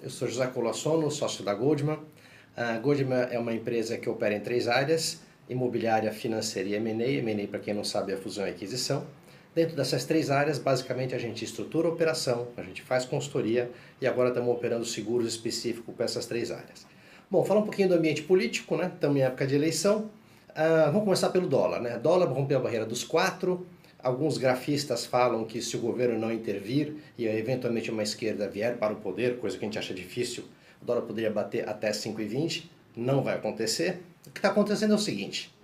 Eu sou José Colossono, sócio da Goldman. A Goldman é uma empresa que opera em três áreas: imobiliária, financeira e M&A. M&A, para quem não sabe, é fusão e aquisição. Dentro dessas três áreas, basicamente, a gente estrutura a operação, a gente faz consultoria e agora estamos operando seguros específicos para essas três áreas. Bom, falar um pouquinho do ambiente político, né? Estamos em época de eleição. Vamos começar pelo dólar, né? Dólar rompeu a barreira dos 4. Alguns grafistas falam que se o governo não intervir e eventualmente uma esquerda vier para o poder, coisa que a gente acha difícil, o dólar poderia bater até 5,20. Não vai acontecer. O que está acontecendo é o seguinte: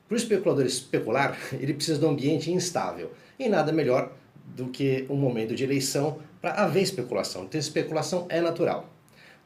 para o especulador especular, ele precisa de um ambiente instável. E nada melhor do que um momento de eleição para haver especulação. Então, especulação é natural.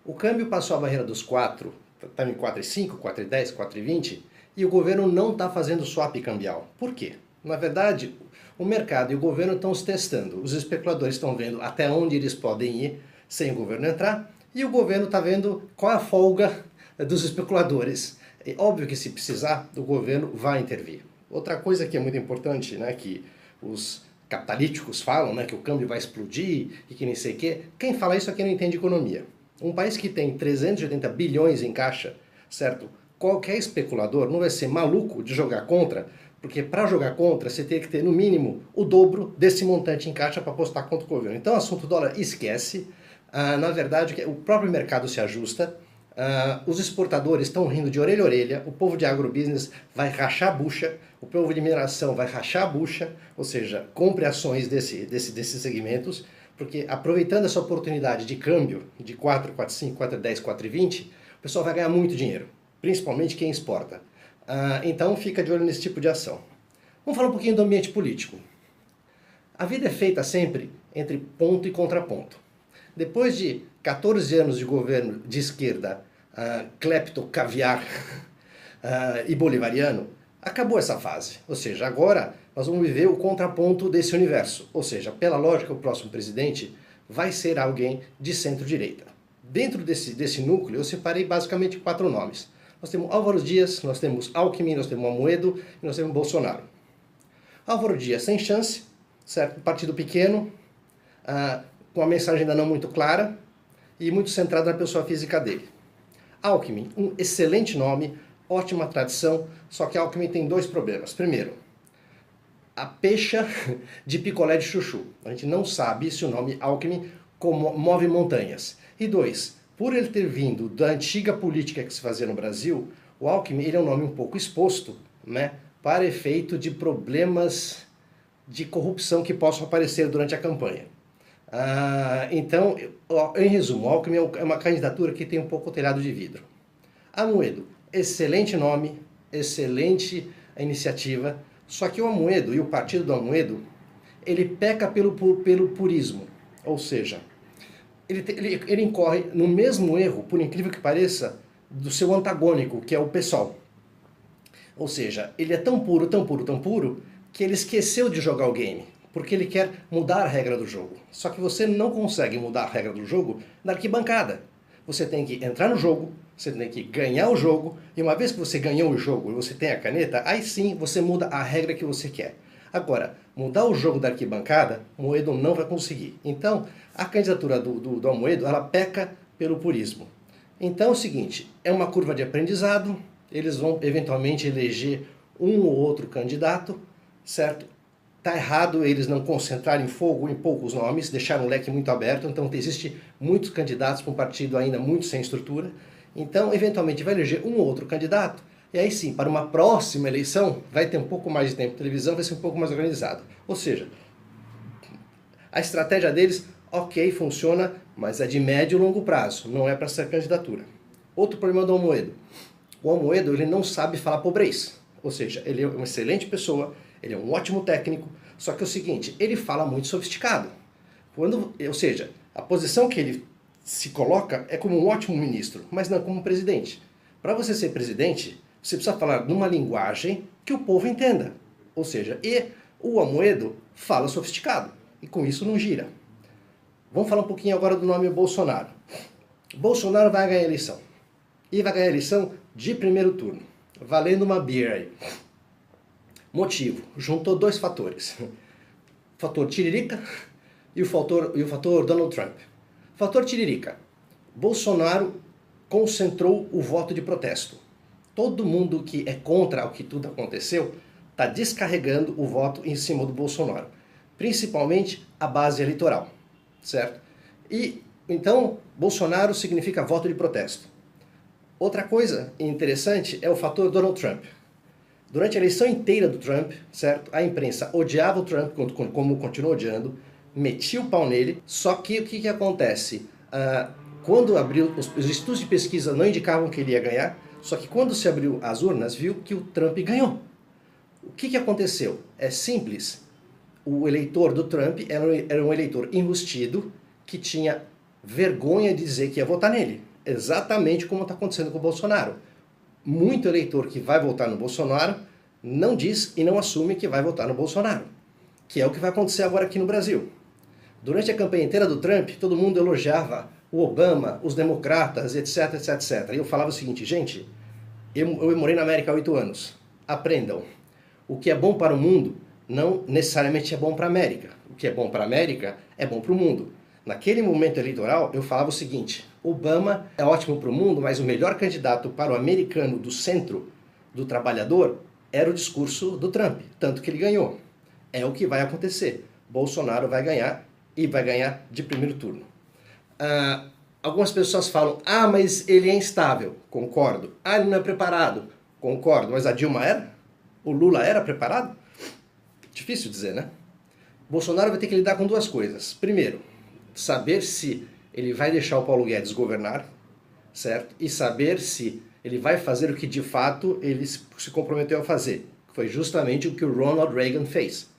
O câmbio passou a barreira dos 4, está em 4,5, 4,10, 4,20, e o governo não está fazendo swap cambial. Por quê? Na verdade, o mercado e o governo estão se testando. Os especuladores estão vendo até onde eles podem ir sem o governo entrar, e o governo está vendo qual é a folga dos especuladores. É óbvio que se precisar, o governo vai intervir. Outra coisa que é muito importante, né, que os capitalíticos falam, né, que o câmbio vai explodir e que nem sei o quê. Quem fala isso aqui não entende economia. Um país que tem 380 bilhões em caixa, certo? Qualquer especulador não vai ser maluco de jogar contra, porque para jogar contra você tem que ter no mínimo o dobro desse montante em caixa para apostar contra o governo. Então, o assunto dólar esquece. Na verdade, o próprio mercado se ajusta. Os exportadores estão rindo de orelha a orelha, o povo de agrobusiness vai rachar a bucha, o povo de mineração vai rachar a bucha, ou seja, compre ações desses segmentos, porque aproveitando essa oportunidade de câmbio de 4, 4,5, 4,10, 4,20, o pessoal vai ganhar muito dinheiro, principalmente quem exporta. Então fica de olho nesse tipo de ação. Vamos falar um pouquinho do ambiente político. A vida é feita sempre entre ponto e contraponto. Depois de 14 anos de governo de esquerda, clepto, caviar e bolivariano, acabou essa fase. Ou seja, agora nós vamos viver o contraponto desse universo. Ou seja, pela lógica, o próximo presidente vai ser alguém de centro-direita. Dentro desse núcleo, eu separei basicamente 4 nomes. Nós temos Álvaro Dias, nós temos Alckmin, nós temos Amoedo e nós temos Bolsonaro. Álvaro Dias sem chance, certo? Partido pequeno, com a mensagem ainda não muito clara e muito centrada na pessoa física dele. Alckmin, um excelente nome, ótima tradição, só que Alckmin tem 2 problemas. Primeiro, a pecha de picolé de chuchu. A gente não sabe se o nome Alckmin move montanhas. E 2, por ele ter vindo da antiga política que se fazia no Brasil, o Alckmin ele é um nome um pouco exposto, né, para efeito de problemas de corrupção que possam aparecer durante a campanha. Então, em resumo, Alckmin é uma candidatura que tem um pouco o telhado de vidro. Amoedo, excelente nome, excelente iniciativa, só que o Amoedo e o partido do Amoedo, ele peca pelo purismo, ou seja, ele incorre no mesmo erro, por incrível que pareça, do seu antagônico, que é o PSOL. Ou seja, ele é tão puro, tão puro, tão puro, que ele esqueceu de jogar o game, porque ele quer mudar a regra do jogo. Só que você não consegue mudar a regra do jogo na arquibancada. Você tem que entrar no jogo, você tem que ganhar o jogo, e uma vez que você ganhou o jogo e você tem a caneta, aí sim você muda a regra que você quer. Agora, mudar o jogo da arquibancada, Moedo não vai conseguir. Então, a candidatura do Amoedo, ela peca pelo purismo. Então é o seguinte, é uma curva de aprendizado, eles vão eventualmente eleger um ou outro candidato, certo? Está errado eles não concentrarem fogo em poucos nomes, deixaram o leque muito aberto, então existe muitos candidatos para um partido ainda muito sem estrutura. Então, eventualmente, vai eleger um ou outro candidato, e aí sim, para uma próxima eleição, vai ter um pouco mais de tempo de televisão, vai ser um pouco mais organizado. Ou seja, a estratégia deles, ok, funciona, mas é de médio e longo prazo, não é para ser candidatura. Outro problema do Amoedo. O Amoedo, ele não sabe falar pobrez. Ou seja, ele é uma excelente pessoa, ele é um ótimo técnico, só que é o seguinte, ele fala muito sofisticado. Ou seja, a posição que ele se coloca é como um ótimo ministro, mas não como presidente. Para você ser presidente, você precisa falar numa linguagem que o povo entenda. Ou seja, o Amoedo fala sofisticado, e com isso não gira. Vamos falar um pouquinho agora do nome Bolsonaro. Bolsonaro vai ganhar a eleição. E vai ganhar a eleição de primeiro turno, valendo uma beer aí. Motivo, juntou 2 fatores. O fator Tiririca e o fator Donald Trump. Fator Tiririca. Bolsonaro concentrou o voto de protesto. Todo mundo que é contra o que tudo aconteceu está descarregando o voto em cima do Bolsonaro, principalmente a base eleitoral, certo? E então Bolsonaro significa voto de protesto. Outra coisa interessante é o fator Donald Trump. Durante a eleição inteira do Trump, certo? A imprensa odiava o Trump, como continuou odiando, metia o pau nele, só que o que acontece? Quando abriu, os estudos de pesquisa não indicavam que ele ia ganhar, só que quando se abriu as urnas, viu que o Trump ganhou. O que aconteceu? É simples. O eleitor do Trump era um eleitor enrustido que tinha vergonha de dizer que ia votar nele. Exatamente como está acontecendo com o Bolsonaro. Muito eleitor que vai votar no Bolsonaro não diz e não assume que vai votar no Bolsonaro. Que é o que vai acontecer agora aqui no Brasil. Durante a campanha inteira do Trump, todo mundo elogiava o Obama, os democratas, etc, etc, etc. E eu falava o seguinte, gente, eu morei na América há 8 anos. Aprendam. O que é bom para o mundo não necessariamente é bom para a América. O que é bom para a América é bom para o mundo. Naquele momento eleitoral, eu falava o seguinte, Obama é ótimo para o mundo, mas o melhor candidato para o americano do centro, do trabalhador, era o discurso do Trump, tanto que ele ganhou. É o que vai acontecer. Bolsonaro vai ganhar e vai ganhar de primeiro turno. Algumas pessoas falam, mas ele é instável. Concordo. Ele não é preparado. Concordo. Mas a Dilma era? O Lula era preparado? Difícil dizer, né? Bolsonaro vai ter que lidar com duas coisas. Primeiro, saber se ele vai deixar o Paulo Guedes governar, certo? E saber se ele vai fazer o que de fato ele se comprometeu a fazer. Foi justamente o que o Ronald Reagan fez.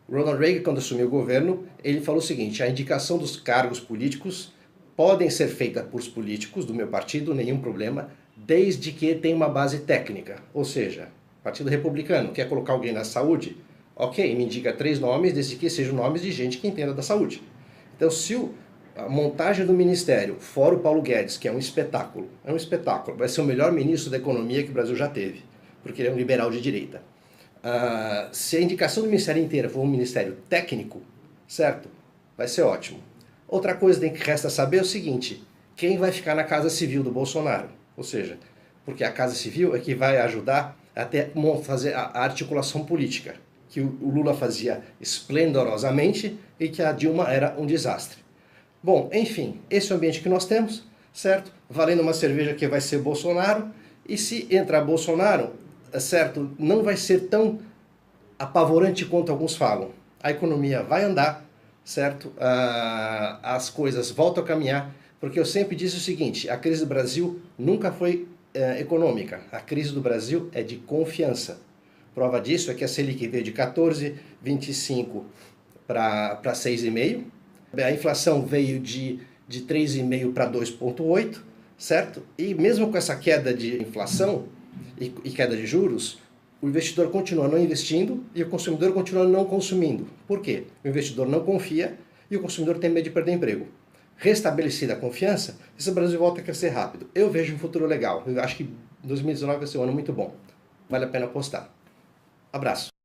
Ronald Reagan, quando assumiu o governo, ele falou o seguinte, a indicação dos cargos políticos podem ser feitas por políticos do meu partido, nenhum problema, desde que tenha uma base técnica. Ou seja, Partido Republicano quer colocar alguém na saúde? Ok, me indica 3 nomes, desde que sejam nomes de gente que entenda da saúde. Então, se a montagem do ministério, fora o Paulo Guedes, que é um espetáculo, vai ser o melhor ministro da economia que o Brasil já teve, porque ele é um liberal de direita. Se a indicação do ministério inteiro for um ministério técnico, certo? Vai ser ótimo. Outra coisa que resta saber é o seguinte, quem vai ficar na Casa Civil do Bolsonaro? Ou seja, porque a Casa Civil é que vai ajudar até fazer a articulação política, que o Lula fazia esplendorosamente e que a Dilma era um desastre. Bom, enfim, esse é o ambiente que nós temos, certo? Valendo uma cerveja que vai ser Bolsonaro, e se entrar Bolsonaro, certo, não vai ser tão apavorante quanto alguns falam. A economia vai andar, certo? As coisas voltam a caminhar, porque eu sempre disse o seguinte, a crise do Brasil nunca foi econômica, a crise do Brasil é de confiança. Prova disso é que a Selic veio de 14,25 para 6,5, a inflação veio de 3,5 para 2,8, certo? E mesmo com essa queda de inflação e queda de juros, o investidor continua não investindo e o consumidor continua não consumindo. Por quê? O investidor não confia e o consumidor tem medo de perder emprego. Restabelecida a confiança, esse Brasil volta a crescer rápido. Eu vejo um futuro legal. Eu acho que 2019 vai ser um ano muito bom. Vale a pena apostar. Abraço.